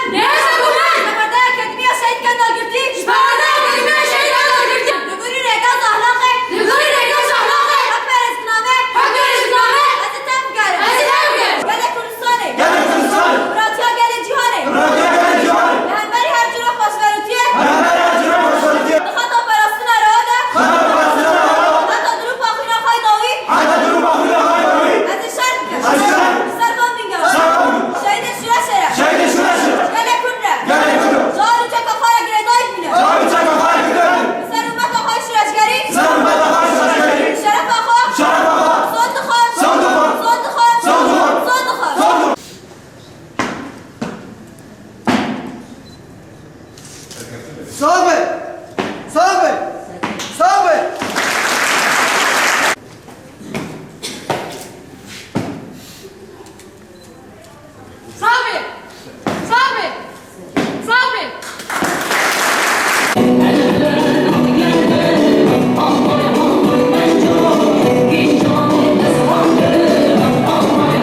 Perwerdê Akademiya Şehîd kendal girdi. Perwerdê Akademiya Şehîd kendal girdi. Dewre regaz ahlakı. Dewre regaz ahlakı. Hak verezgname. Azı tevgere. Gele Kurdistanê. Bırakya gele cihanê. Lehberi her cüra hoşverutiye. Dıxata parastina rada. Hata durup axîna xay dawî. Azı şerk bike. Servan binge. Şehîd şura şeref. Gele Kurre. Zahir uçaka xara gire dayık bile. Ser ümmeta xay leşgerî. Şeref axa. Son dıxan. Sahabe!